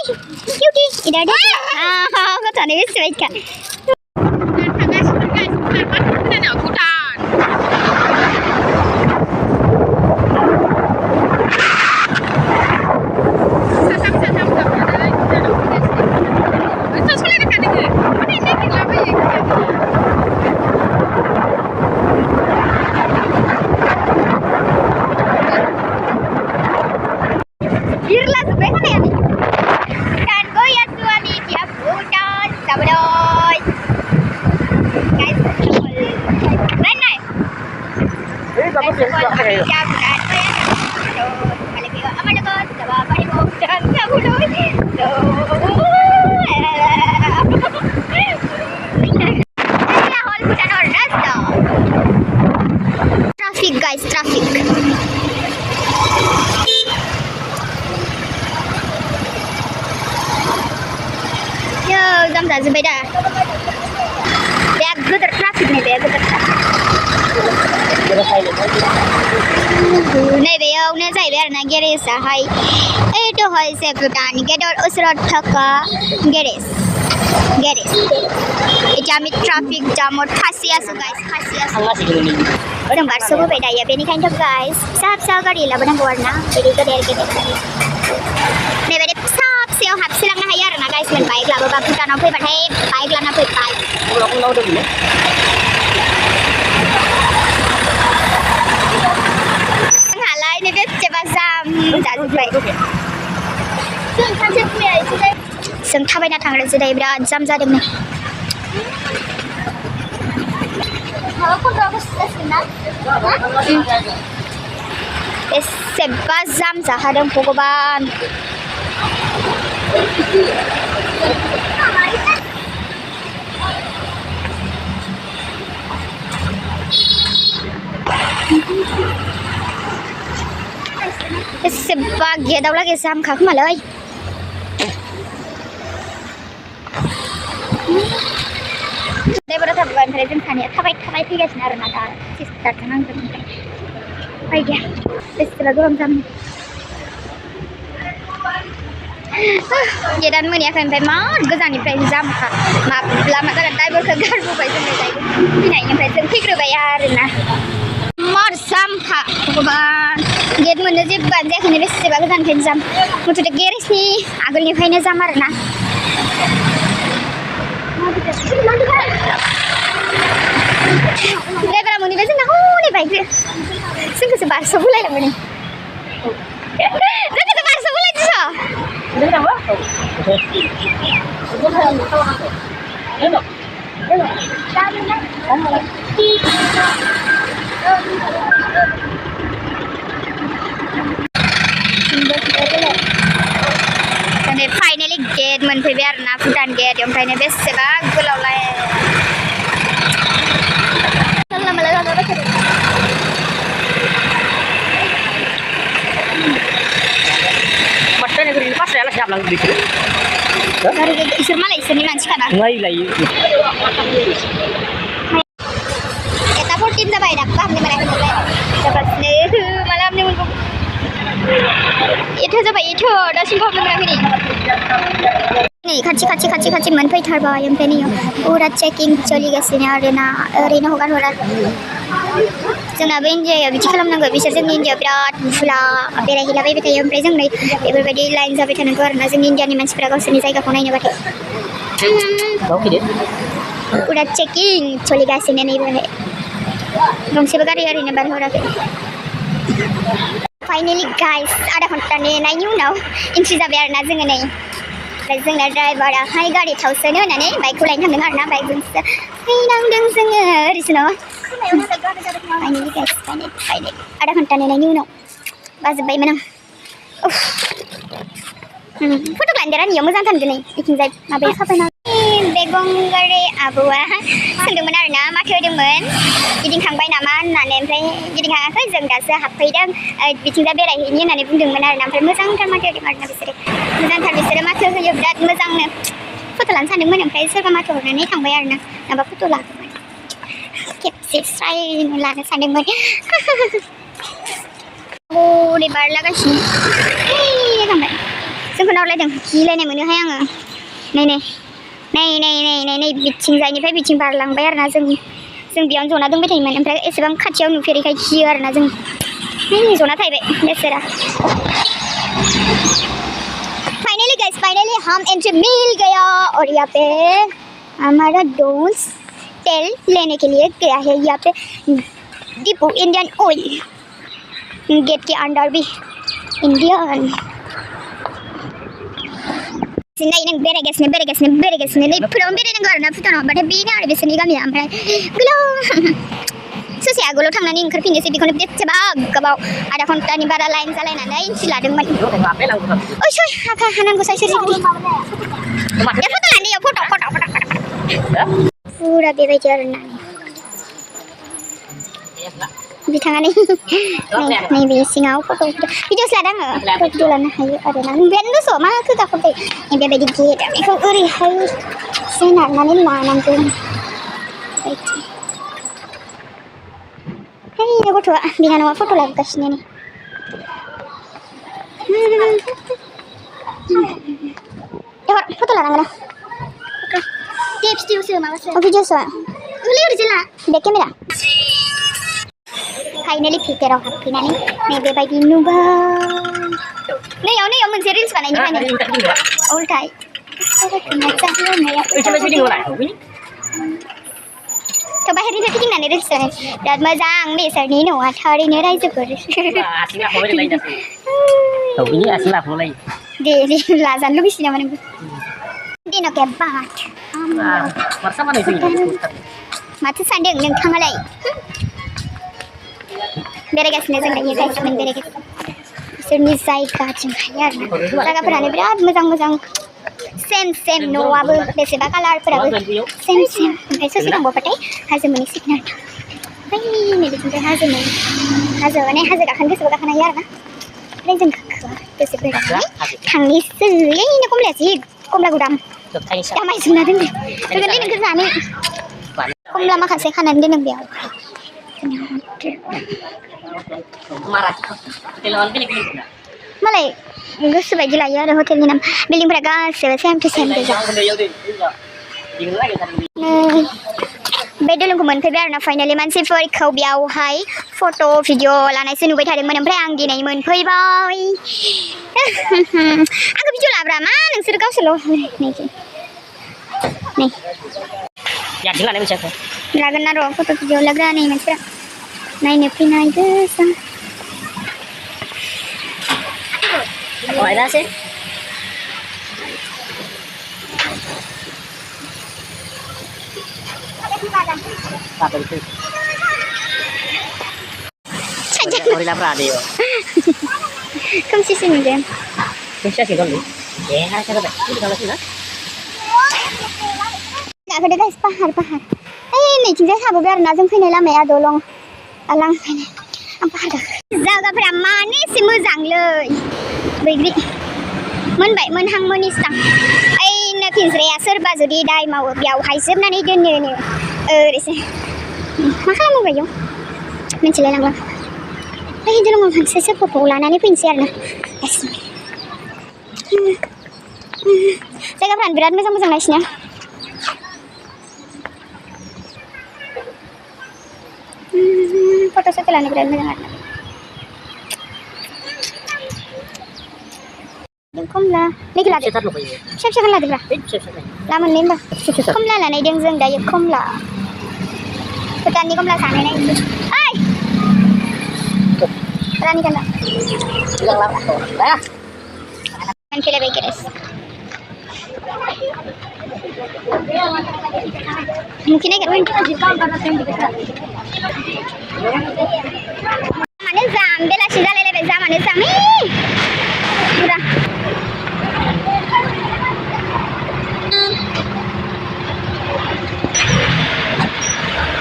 cutie. Idah deh. Kau tak ada bisa baca. Traffic guys, traffic. Yo, jam dah sampai dah. Biar guter traffic nih, biar guter traffic. Này về ông nên dạy bé là Goyary sẽ hay itu hay sẽ Bhutan gedor usrat thaka Goyary jam traffic jam khasiya su guys khasiya orang baru semua beda ya benih kan guys sab gari lah benang warna jadi Goyary kita nih beda sab siau hap silang na hayar na guys men bike lah bapak kita nampai pakai bike lah nampai bike kalau udah boleh ini dia coba zam jadi baik. Sengkak banyak tanggal sudah berat zam jadi ni. Kalau kau berapa sekitar? Sebab zam sahadam pokoban. Sebagai dah lagi sam kak malai. Daripada tabuan terjun kania, tabai tiga sinar nada, sistar kanang terjun. Aiyah, setelah dua jam. Jadi mana akan pemar, gazani price jam kak. Maaf, lama kan tak berkegar bukan sendiri. Ini yang price fikir bayar na. Mar sam kak, bukan. Get mana je banyak ni besi sebagai dan pinjam. Mutu de Goyary ni, agak ni fine zamar na. Lepas muni besi na, ni baik. Sungguh sebar sebulai lah muni. Sungguh sebar sebulai je so. Dah apa? Dan finally gate menpebiar na Bhutan gate yang finally best sebab gulau lai. Lama lagi apa tu? Macam ni beri pas saya siap langsung dikit. Dari isur malah isur ni macam mana? Ngai lagi. Kita 14 dah bayar dah, ni mana kita bayar? Dapat ni malam ni mungkin. Itu apa itu? Dah simpah berapa ni? Ni kaci menpai terbawa yang ni. Urat checking coli gasnya arena hogan horan. Jangan benje ya bici kalau nangga bisa jangan ninja berat fula bera hila bayi betul yang present ni everybody lines apa thana tuar na jangan ninja ni man sepera kau seni saya kau naik nabati. Urat checking coli gasnya ni boleh. Dong sebagari hari ni baru horan. Finally guys, ada konten ni, na you know, intri zabiar na jangan ni. Jangan ada driver dah, hai gari tahu sana na ni, bike lain yang dengar na bike jengsa, hai nang deng jangan, risno. Finally guys, finally, ada konten ni na you know, bas bayi mana? Foto kelanjaran ya, muzan kan gini, ikin zat, nabe apa na? Begong gari abuah, sendiri mana na, makai dengan, jadi kang bayi nama, nane, jadi kang aku jeng dah sehapai dah, bikin zat berai ini nane pun dengan mana, nampak muzan kan makai dengan mana bisa, muzan kan bisa, makai saja berat muzan ni, foto lansan dengan yang price kan makai orang ni kang bayar na, nampak foto lah, keep subscribe ni lah, lansan dengan, oh ni bar lah kan sih, kang bayar. जोंखौ नावलायदों गिलायनाय मोनोहाय आङो नै बिथिंजायनिफ्राय बिथिं बारलांबाय आरोना जों बेयावनो जना दंबाय थायोमोन ओमफ्राय एसेबां खाथियाव नुफेरैखाय गियो आरोना जों जना थाहैबाय बेसेरा फाइनली गाइस फाइनली हम एंट्री मिल गया और यहाँ पे हमारा दोस्त तेल लेने के लिए गया है यहाँ पे डिपो इंडियन ऑयल गेट के अंदर भी इंडियन नै नों बेरायगासिनो नै फोरावनो बेरायनांगौ आरोना भुटानाव हाबबाथाय बेनो आरो बिसोरनि गामिया ओमफ्राय गोलाव ससे आगोलाव थांनानै ओंखारफिननोसै बेखौनो बेसेबा गोबाव आधा घन्टानि बारा लाइन जालायनानै इन्ट्रि लादोंमोन ओइ सय हाफा हानांगौ साय सोरजिगिरि फट' लानो फट' फुरा बेबायदि आरोना बिथाङा नैबे सिङाव फट' भिडिअस लादों आङो भिडिअ लानो हायो आरोना बेनो दस' मा खोगाखौ बेबायदि गेट बेखौ ओरैहाय सोनारनानै लानांगौ है गथ'आ बिनानावा फट' लाबोगासिनो फट' लानांगोन भिडिअसो माबासो भिडिअसो गोरलै ओरैजेला बेक केमेरा फाइनली भितराव हाबफैनानै नै बेबायदि नुबाय नैयाव मोनसे रिल्स बानायनो उल्थाय थ' बाहेरनिफ्राय फिदिंनानै रिल्स बानाय बिराद मोजां बेसोरनि न'आ थारैनो रायजोफोर दे लाजानो लुगैसै नामा नोंबो दिन'के बाट माथो सानदों नोंथाङालाय बेरायगासिनो जों दायो गाइसमोन बेरायगासिनो बिसोरनि जायगाजोंहाय आरोना जायगाफोरानो बिराद मोजां सेम न'आबो बेसेबा कालारफोराबो सेम ओमफ्राय ससे थांबावबाथाय हाजो मोनहैसिगोन आरो ओमफ्राय नैबेथिंजाय हाजो माने हाजो गाखोनो गोसोबा गाखोनो हायो आरोना ओमफ्राय जों गाखोआ गोसो बेरायनानै थांनोसै ओइनो कमलाया जि कमला गुदाम दामाय जुमना दोनदों फैगोनलै नोंखौ जानो कमला माखासे खानानै दोनदों बेयावहाय मालाय गोसो बायदि लायो आरो हटेलनि नाम बिल्डिंफोरा गासैबो सेम टु सेम गोजा बे दोलोंखौ मोनफैबाय आरोना फाइनालि मानसिफोरखौ बेयावहाय फट' भिडिअ लानायसो नुबाय थादोंमोन ओमफ्राय आं दिनै मोनफैबाय आंखौ भिडिअ लाब्रा मा नोंसोर गावसोरल' नै लागोन ना र' फट' भिडिअ लाग्रा नै मानसिफोरा नायनो फैनाय गोसा खोमसिसो नुदों गाखोदो गाइस पाहार ओइ नैथिंजाय हाबोबाय आरोना जों फैनाय लामाया दलं आलां फैनाय आं पाहार गाखो जायगाफोरा मानो एसे मोजांलै बैग्रि मोनबाय मोनहां मोनिस्रां ओइनो पिन्ज्राया सोरबा जुदि दाय मावो बेयावहाय जोबनानै दोनोनो ओरैसो मा खालामो बेयाव मिथिलायलांला ओइ दलङाव मोनसेसो फट' लानानै फैनोसै आरोना जायगाफ्रानो बिराद मोजां नायसिना फट' सट' लानो बिराद मोजां आरोना कमला नैखौ लादो फिसा फिसाखौ लादोब्रा लामोनलै होमबा कमला लानायदों जों दायो कमला भुटाननि कमला जानाय नायनोसै ओइ रानि गानला मोनफैलायबाय गेरेस mungkin aja kan mana jam bela sih jalan lebe jam mana jam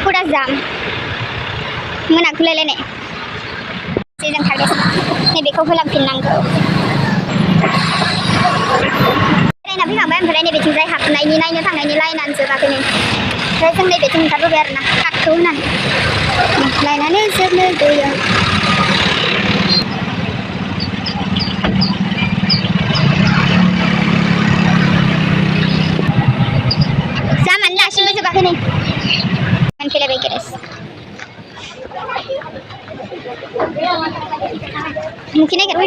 udah jam mana aku lele nih sih jam harga nih beko pulang pinangku Nabi nggak bayar berani bikin saya hak naik nilai nih tang naik nilai nanti pakai nih saya ceng deh bikin kado biar nah hak tunan lainannya sebenarnya tuh ya nih. Menfilai guys. Mungkin agak